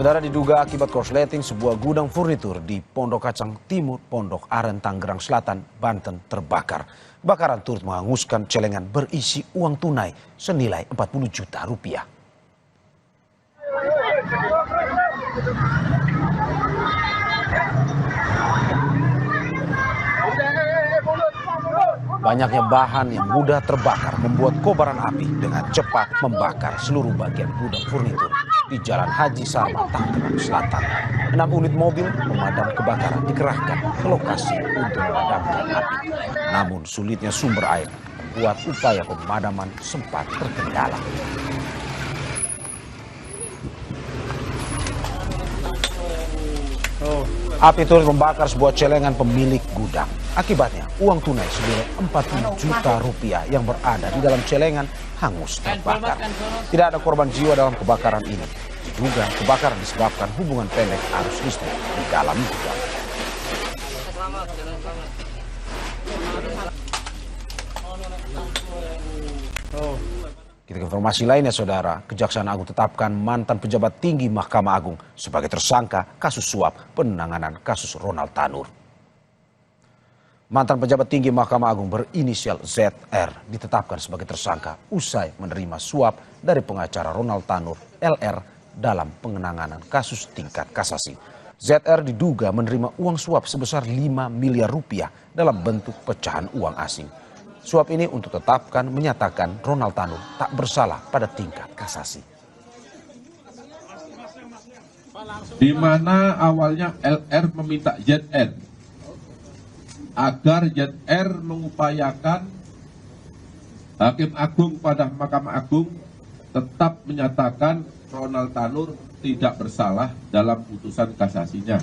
Saudara, diduga akibat korsleting sebuah gudang furnitur di Pondok Kacang Timur, Pondok Aren, Tangerang Selatan, Banten terbakar. Kebakaran turut menghanguskan celengan berisi uang tunai senilai 40 juta rupiah. Banyaknya bahan yang mudah terbakar membuat kobaran api dengan cepat membakar seluruh bagian gudang furnitur di Jalan Haji Sarma, Tangerang Selatan. 6 unit mobil pemadam kebakaran dikerahkan ke lokasi untuk memadamkan api. Namun sulitnya sumber air membuat upaya pemadaman sempat terkendala. Api turut membakar sebuah celengan pemilik gudang. Akibatnya, uang tunai senilai 40 juta rupiah yang berada di dalam celengan hangus terbakar. Tidak ada korban jiwa dalam kebakaran ini. Diduga kebakaran disebabkan hubungan pendek arus listrik di dalam gudang. Kita ke informasi lainnya, Saudara. Kejaksaan Agung tetapkan mantan pejabat tinggi Mahkamah Agung sebagai tersangka kasus suap penanganan kasus Ronald Tanur. Mantan pejabat tinggi Mahkamah Agung berinisial ZR ditetapkan sebagai tersangka usai menerima suap dari pengacara Ronald Tanur LR dalam penanganan kasus tingkat kasasi. ZR diduga menerima uang suap sebesar 5 miliar rupiah dalam bentuk pecahan uang asing. Suap ini untuk tetapkan menyatakan Ronald Tanur tak bersalah pada tingkat kasasi. Di mana awalnya LR meminta ZR agar ZR mengupayakan Hakim Agung pada Mahkamah Agung tetap menyatakan Ronald Tanur tidak bersalah dalam putusan kasasinya.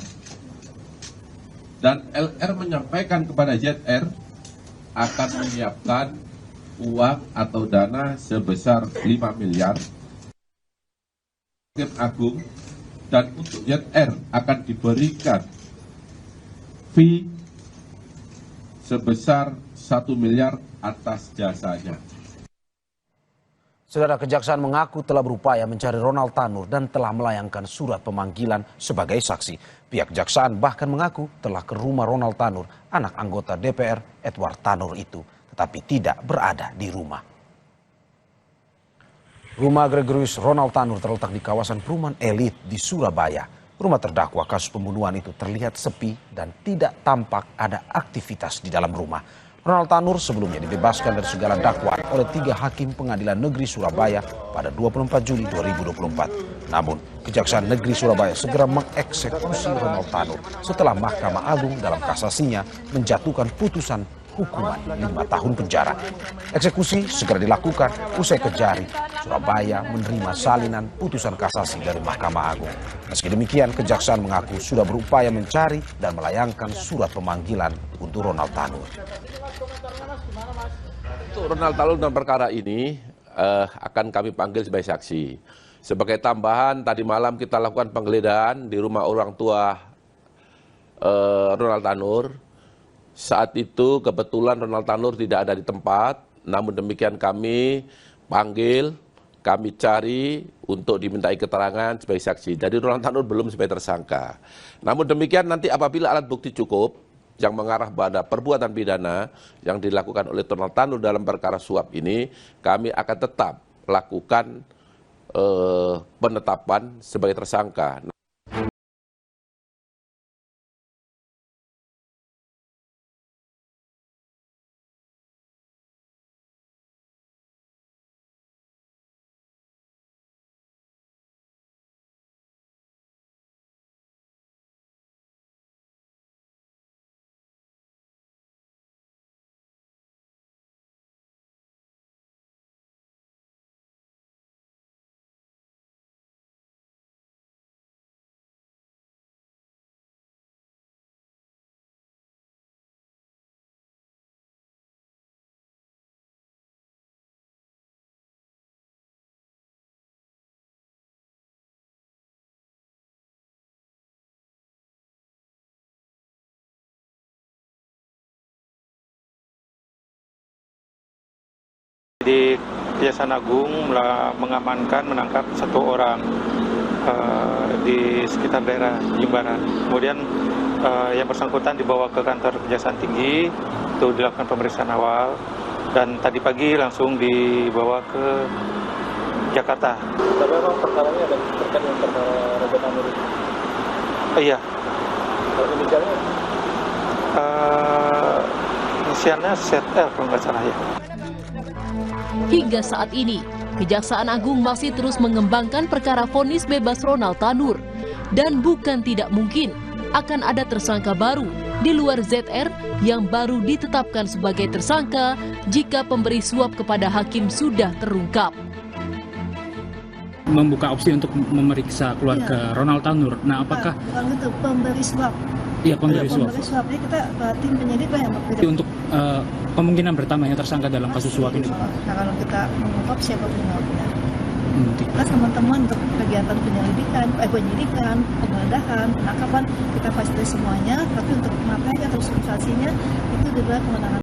Dan LR menyampaikan kepada ZR akan menyiapkan uang atau dana sebesar 5 miliar Hakim Agung, dan untuk ZR akan diberikan fee sebesar 1 miliar atas jasanya. Saudara, Kejaksaan mengaku telah berupaya mencari Ronald Tanur dan telah melayangkan surat pemanggilan sebagai saksi. Pihak Kejaksaan bahkan mengaku telah ke rumah Ronald Tanur, anak anggota DPR Edward Tanur itu, tetapi tidak berada di rumah. Rumah Gregorius Ronald Tanur terletak di kawasan perumahan elit di Surabaya. Rumah terdakwa kasus pembunuhan itu terlihat sepi dan tidak tampak ada aktivitas di dalam rumah. Ronald Tanur sebelumnya dibebaskan dari segala dakwaan oleh 3 hakim Pengadilan Negeri Surabaya pada 24 Juli 2024. Namun, Kejaksaan Negeri Surabaya segera mengeksekusi Ronald Tanur setelah Mahkamah Agung dalam kasasinya menjatuhkan putusan hukuman 5 tahun penjara. Eksekusi segera dilakukan usai Kejari Surabaya menerima salinan putusan kasasi dari Mahkamah Agung. Meski demikian, Kejaksaan mengaku sudah berupaya mencari dan melayangkan surat pemanggilan untuk Ronald Tanur. Untuk Ronald Tanur dalam perkara ini akan kami panggil sebagai saksi. Sebagai tambahan, tadi malam kita lakukan penggeledahan di rumah orang tua Ronald Tanur. Saat itu kebetulan Ronald Tanur tidak ada di tempat, namun demikian kami panggil, kami cari untuk dimintai keterangan sebagai saksi. Jadi Ronald Tanur belum sebagai tersangka. Namun demikian nanti apabila alat bukti cukup yang mengarah pada perbuatan pidana yang dilakukan oleh Ronald Tanur dalam perkara suap ini, kami akan tetap lakukan penetapan sebagai tersangka. Di Kejaksaan Agung mengamankan, menangkap 1 orang di sekitar daerah Jimbaran. Kemudian yang bersangkutan dibawa ke kantor Kejaksaan Tinggi untuk dilakukan pemeriksaan awal, dan tadi pagi langsung dibawa ke Jakarta. Tapi memang perkaranya ada terkait dengan perkara Raja Tanur itu? Iya. Inisialnya? Inisialnya ZR kalau nggak salah ya. Hingga saat ini, Kejaksaan Agung masih terus mengembangkan perkara vonis bebas Ronald Tanur. Dan bukan tidak mungkin akan ada tersangka baru di luar ZR yang baru ditetapkan sebagai tersangka jika pemberi suap kepada hakim sudah terungkap. Membuka opsi untuk memeriksa keluarga Ronald Tanur. Nah, apakah bukan itu pemberi suap? Iya, pemberi suap. Pemberi suap. Jadi kita tim penyidik yang berbeda. Untuk kemungkinan bertambahnya tersangka dalam kasus suap ini. Nah, kalau kita mengungkap siapa pelakunya. Kita teman-teman untuk kegiatan penyidikan, penggeledahan, penangkapan kita fasilitasi semuanya. Tapi untuk materi atau substansinya itu juga kewenangan.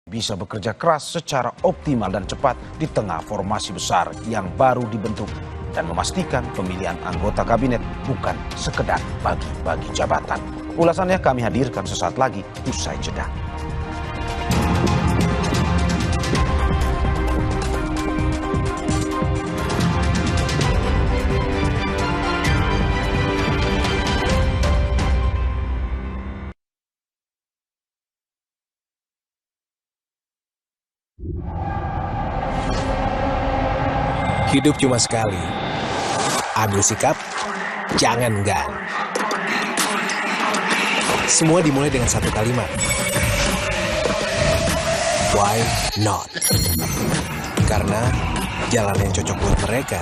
Bisa bekerja keras secara optimal dan cepat di tengah formasi besar yang baru dibentuk dan memastikan pemilihan anggota kabinet bukan sekedar bagi-bagi jabatan. Ulasannya kami hadirkan sesaat lagi usai jeda. Hidup cuma sekali. Ambil sikap, jangan enggan. Semua dimulai dengan satu kalimat. Why not? Karena jalan yang cocok buat mereka